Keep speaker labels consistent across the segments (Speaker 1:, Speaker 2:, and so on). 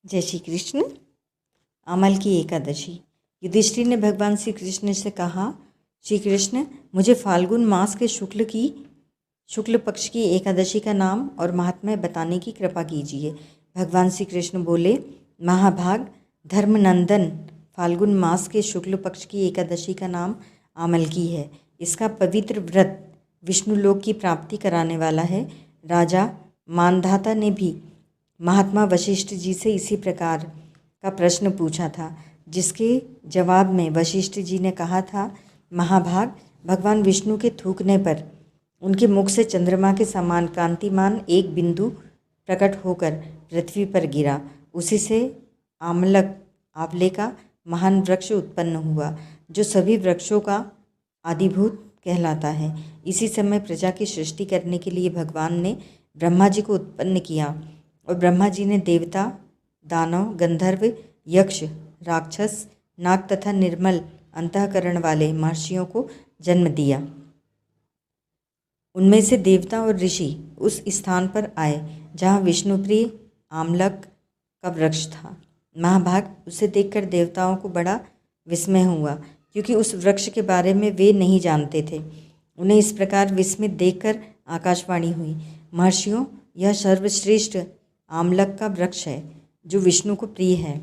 Speaker 1: जय श्री कृष्ण। अमल की एकादशी। युधिष्ठिर ने भगवान श्री कृष्ण से कहा, श्री कृष्ण, मुझे फाल्गुन मास के शुक्ल पक्ष की एकादशी का नाम और महात्म्य बताने की कृपा कीजिए। भगवान श्री कृष्ण बोले, महाभाग धर्मनंदन, फाल्गुन मास के शुक्ल पक्ष की एकादशी का नाम आमल की है। इसका पवित्र व्रत विष्णुलोक की प्राप्ति कराने वाला है। राजा मानधाता ने भी महात्मा वशिष्ठ जी से इसी प्रकार का प्रश्न पूछा था, जिसके जवाब में वशिष्ठ जी ने कहा था, महाभाग, भगवान विष्णु के थूकने पर उनके मुख से चंद्रमा के समान कांतिमान एक बिंदु प्रकट होकर पृथ्वी पर गिरा। उसी से आंवले का महान वृक्ष उत्पन्न हुआ, जो सभी वृक्षों का आदिभूत कहलाता है। इसी समय प्रजा की सृष्टि करने के लिए भगवान ने ब्रह्मा जी को उत्पन्न किया और ब्रह्मा जी ने देवता, दानव, गंधर्व, यक्ष, राक्षस, नाग तथा निर्मल अंतःकरण वाले महर्षियों को जन्म दिया। उनमें से देवता और ऋषि उस स्थान पर आए जहाँ विष्णुप्रिय आमलक का वृक्ष था। महाभाग, उसे देखकर देवताओं को बड़ा विस्मय हुआ, क्योंकि उस वृक्ष के बारे में वे नहीं जानते थे। उन्हें इस प्रकार विस्मित देखकर आकाशवाणी हुई, महर्षियों, यह सर्वश्रेष्ठ आमलक का वृक्ष है, जो विष्णु को प्रिय है।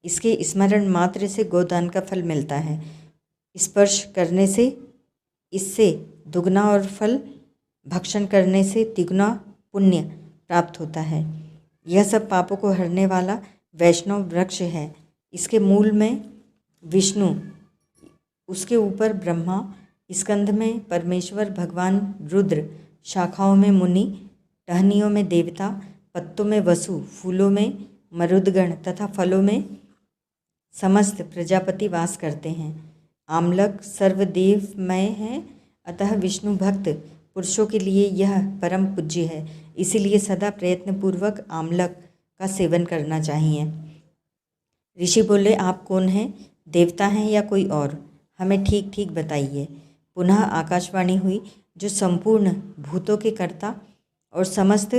Speaker 1: इसके स्मरण मात्र से गोदान का फल मिलता है। स्पर्श करने से इससे दुगना और फल, भक्षण करने से तिगुना पुण्य प्राप्त होता है। यह सब पापों को हरने वाला वैष्णव वृक्ष है। इसके मूल में विष्णु, उसके ऊपर ब्रह्मा, स्कंध में परमेश्वर भगवान रुद्र, शाखाओं में मुनि, टहनियों में देवता, पत्तों में वसु, फूलों में मरुदगण तथा फलों में समस्त प्रजापति वास करते हैं। आमलक सर्वदेवमय है, अतः विष्णु भक्त पुरुषों के लिए यह परम पूज्य है। इसीलिए सदा प्रयत्नपूर्वक आमलक का सेवन करना चाहिए। ऋषि बोले, आप कौन हैं? देवता हैं या कोई और? हमें ठीक ठीक बताइए। पुनः आकाशवाणी हुई, जो संपूर्ण भूतों के कर्ता और समस्त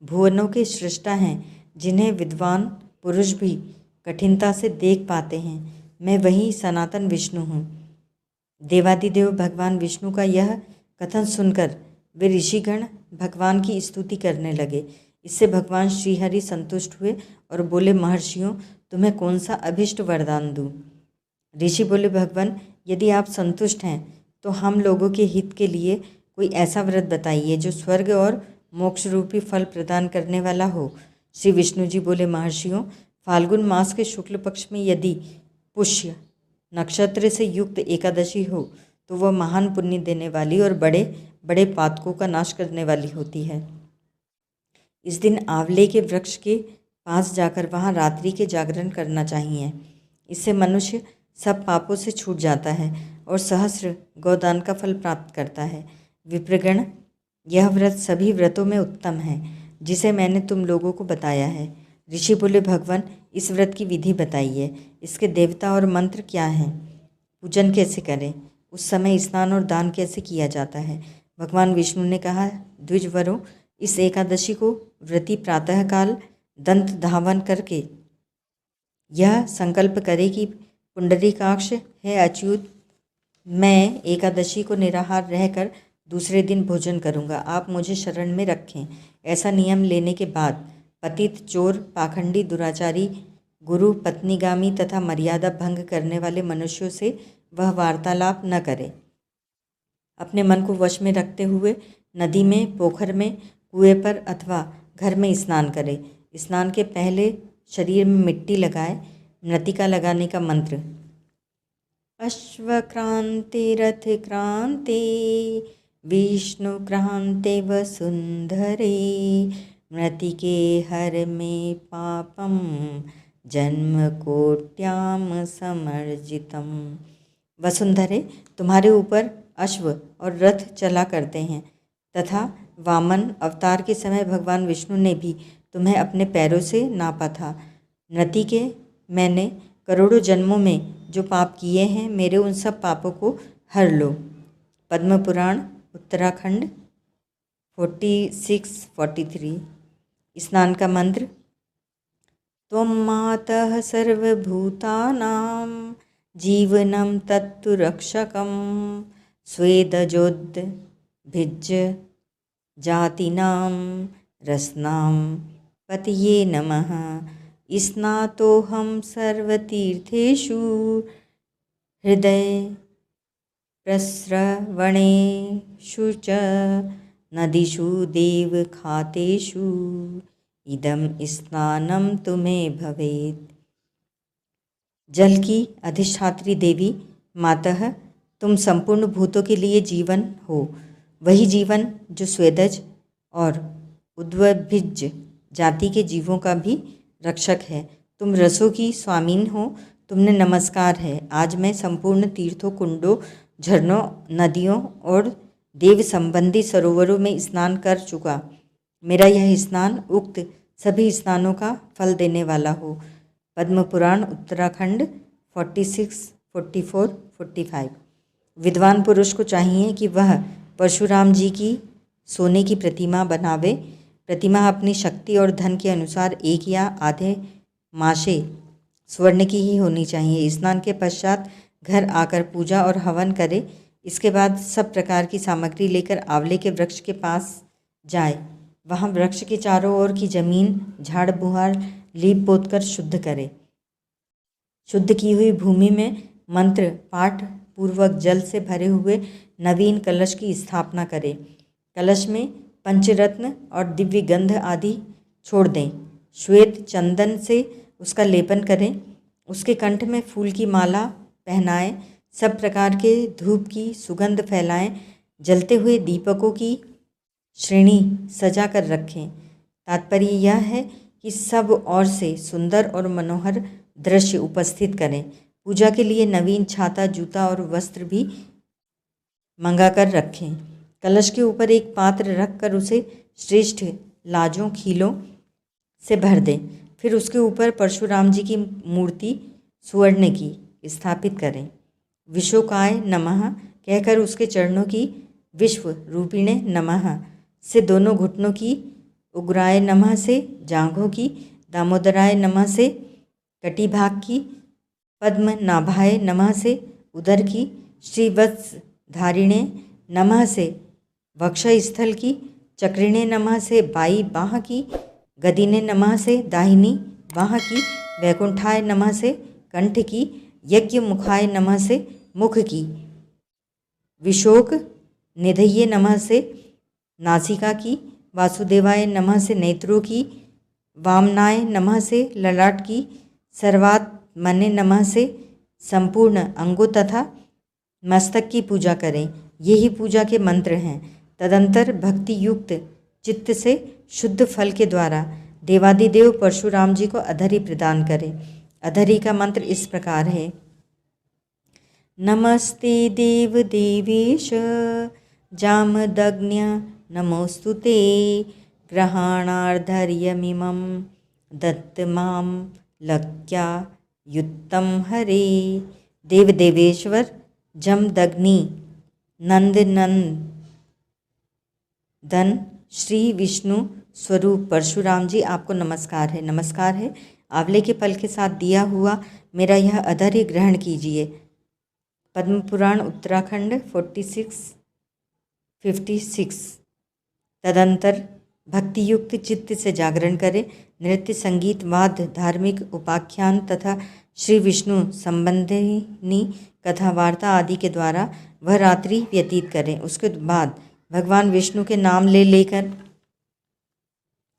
Speaker 1: भुवनों के सृष्टा हैं, जिन्हें विद्वान पुरुष भी कठिनता से देख पाते हैं, मैं वही सनातन विष्णु हूँ। देवादिदेव भगवान विष्णु का यह कथन सुनकर वे ऋषिगण भगवान की स्तुति करने लगे। इससे भगवान श्रीहरि संतुष्ट हुए और बोले, महर्षियों, तुम्हें कौन सा अभिष्ट वरदान दूँ? ऋषि बोले, भगवान, यदि आप संतुष्ट हैं तो हम लोगों के हित के लिए कोई ऐसा व्रत बताइए जो स्वर्ग और मोक्ष रूपी फल प्रदान करने वाला हो। श्री विष्णु जी बोले, महर्षियों, फाल्गुन मास के शुक्ल पक्ष में यदि पुष्य नक्षत्र से युक्त एकादशी हो तो वह महान पुण्य देने वाली और बड़े बड़े पातकों का नाश करने वाली होती है। इस दिन आंवले के वृक्ष के पास जाकर वहाँ रात्रि के जागरण करना चाहिए। इससे मनुष्य सब पापों से छूट जाता है और सहस्र गोदान का फल प्राप्त करता है। विप्रगण, यह व्रत सभी व्रतों में उत्तम है, जिसे मैंने तुम लोगों को बताया है। ऋषि बोले, भगवान, इस व्रत की विधि बताइए। इसके देवता और मंत्र क्या हैं? पूजन कैसे करें? उस समय स्नान और दान कैसे किया जाता है? भगवान विष्णु ने कहा, द्विजवरों, इस एकादशी को व्रती प्रातःकाल दंत धावन करके यह संकल्प करे कि पुंडरीकाक्ष है अच्युत, मैं एकादशी को निराहार रहकर दूसरे दिन भोजन करूंगा, आप मुझे शरण में रखें। ऐसा नियम लेने के बाद पतित, चोर, पाखंडी, दुराचारी, गुरु, पत्नीगामी तथा मर्यादा भंग करने वाले मनुष्यों से वह वार्तालाप न करे। अपने मन को वश में रखते हुए नदी में, पोखर में, कुएं पर अथवा घर में स्नान करे। स्नान के पहले शरीर में मिट्टी लगाए। मृतिका लगाने का मंत्र, अश्वक्रांति रथ क्रांति विष्णु क्रांते वसुंधरे, मृतिके हर में पापम जन्म कोट्याम समर्जितम। वसुंधरे, तुम्हारे ऊपर अश्व और रथ चला करते हैं तथा वामन अवतार के समय भगवान विष्णु ने भी तुम्हें अपने पैरों से नापा था। मृतिके, मैंने करोड़ों जन्मों में जो पाप किए हैं, मेरे उन सब पापों को हर लो। पद्म पुराण उत्तराखंड 46-43। स्नान का मंत्र, त्वं मातः सर्वभूतानां जीवनं तत्तु रक्षकं स्वेदजोद्भिज्य जातीनां रसनां पतये नमः। स्नातोऽहं सर्वतीर्थेषु हृदय प्रस्रवणेषु च नदीषु देवखातेषु इदं स्नानं तुम्हें भवेत्। जल की अधिष्ठात्री देवी मातः, तुम संपूर्ण भूतों के लिए जीवन हो, वही जीवन जो स्वेदज और उद्भिज जाति के जीवों का भी रक्षक है। तुम रसों की स्वामीन हो, तुमने नमस्कार है। आज मैं संपूर्ण तीर्थों, कुंडों, झरनों, नदियों और देव संबंधी सरोवरों में स्नान कर चुका। मेरा यह स्नान उक्त सभी स्नानों का फल देने वाला हो। पद्म पुराण उत्तराखंड 46, 44, 45। विद्वान पुरुष को चाहिए कि वह परशुराम जी की सोने की प्रतिमा बनावे। प्रतिमा अपनी शक्ति और धन के अनुसार एक या आधे माशे स्वर्ण की ही होनी चाहिए। स्नान के पश्चात घर आकर पूजा और हवन करे। इसके बाद सब प्रकार की सामग्री लेकर आंवले के वृक्ष के पास जाए। वहाँ वृक्ष के चारों ओर की जमीन झाड़ बुहार लीप पोत कर शुद्ध करे। शुद्ध की हुई भूमि में मंत्र पाठ पूर्वक जल से भरे हुए नवीन कलश की स्थापना करें। कलश में पंचरत्न और दिव्य गंध आदि छोड़ दें। श्वेत चंदन से उसका लेपन करें। उसके कंठ में फूल की माला पहनाएं। सब प्रकार के धूप की सुगंध फैलाएं। जलते हुए दीपकों की श्रेणी सजा कर रखें। तात्पर्य यह है कि सब ओर से सुंदर और मनोहर दृश्य उपस्थित करें। पूजा के लिए नवीन छाता, जूता और वस्त्र भी मंगा कर रखें। कलश के ऊपर एक पात्र रखकर उसे श्रेष्ठ लाजों खीलों से भर दें। फिर उसके ऊपर परशुराम जी की मूर्ति सुवर्ण की स्थापित करें। विशोकाय नमः कहकर उसके चरणों की विश्व रूपिणे नमः से दोनों घुटनों की, उग्राय नमः से जांघों की, दामोदराय नमः से कटिभाग की, पद्म नाभाय नमः से उदर की, श्रीवत्स धारिणे नमः से वक्षस्थल की, चक्रिणे नमः से बाई बाह की, गदिने नमः से दाहिनी बाह की, वैकुंठाय नमः से कंठ की, यज्ञ मुखाय नमः से मुख की, विशोक निधये नमः से नासिका की, वासुदेवाय नमः से नेत्रों की, वामनाय नमः से ललाट की, सर्वात्मने नमः से संपूर्ण अंगों तथा मस्तक की पूजा करें। यही पूजा के मंत्र हैं। तदंतर भक्ति युक्त चित्त से शुद्ध फल के द्वारा देवादिदेव परशुराम जी को अधरी प्रदान करें। अधरी का मंत्र इस प्रकार है। नमस्ते देव देवेश जामदग्न्य नमोस्तुते ग्रहाणार्धर्यमिमं दत्तमां लक्ष्या युत्तम हरे। देव देवेश्वर जमदग्नि नंदन श्री विष्णु स्वरूप परशुराम जी, आपको नमस्कार है। नमस्कार है। आंवले के फल के साथ दिया हुआ मेरा यह अधर्य ग्रहण कीजिए। पद्म पुराण उत्तराखंड 46, 56। तदंतर भक्तियुक्त चित्त से जागरण करें। नृत्य, संगीत, वाद्य, धार्मिक उपाख्यान तथा श्री विष्णु संबंधिनी कथा वार्ता आदि के द्वारा वह रात्रि व्यतीत करें। उसके बाद भगवान विष्णु के नाम लेकर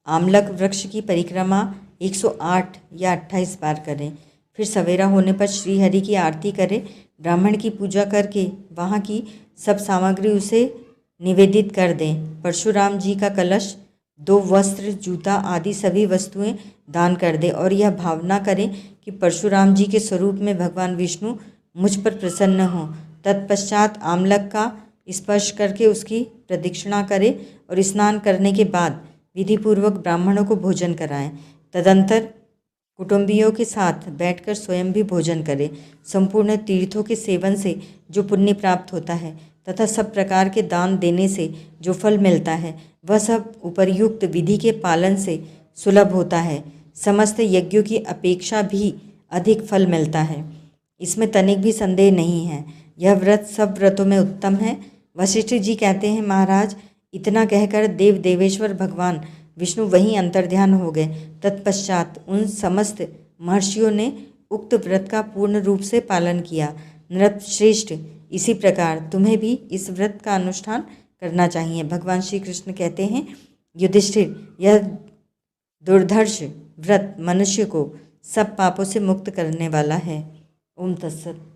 Speaker 1: आमलक वृक्ष की परिक्रमा 108 या 28 बार करें। फिर सवेरा होने पर श्री हरि की आरती करें। ब्राह्मण की पूजा करके वहाँ की सब सामग्री उसे निवेदित कर दें। परशुराम जी का कलश, 2 वस्त्र, जूता आदि सभी वस्तुएं दान कर दें और यह भावना करें कि परशुराम जी के स्वरूप में भगवान विष्णु मुझ पर प्रसन्न हों। तत्पश्चात आमलक का स्पर्श करके उसकी प्रदक्षिणा करें और स्नान करने के बाद विधिपूर्वक ब्राह्मणों को भोजन कराएं। तदंतर कुटुंबियों के साथ बैठकर स्वयं भी भोजन करें। संपूर्ण तीर्थों के सेवन से जो पुण्य प्राप्त होता है तथा सब प्रकार के दान देने से जो फल मिलता है, वह सब उपर्युक्त विधि के पालन से सुलभ होता है। समस्त यज्ञों की अपेक्षा भी अधिक फल मिलता है। इसमें तनिक भी संदेह नहीं है। यह व्रत सब व्रतों में उत्तम है। वशिष्ठ जी कहते हैं, महाराज, इतना कहकर देव देवेश्वर भगवान विष्णु वहीं अंतर्ध्यान हो गए। तत्पश्चात उन समस्त महर्षियों ने उक्त व्रत का पूर्ण रूप से पालन किया। नृपश्रेष्ठ, इसी प्रकार तुम्हें भी इस व्रत का अनुष्ठान करना चाहिए। भगवान श्री कृष्ण कहते हैं, युधिष्ठिर, यह दुर्धर्ष व्रत मनुष्य को सब पापों से मुक्त करने वाला है। ओम तत्सत।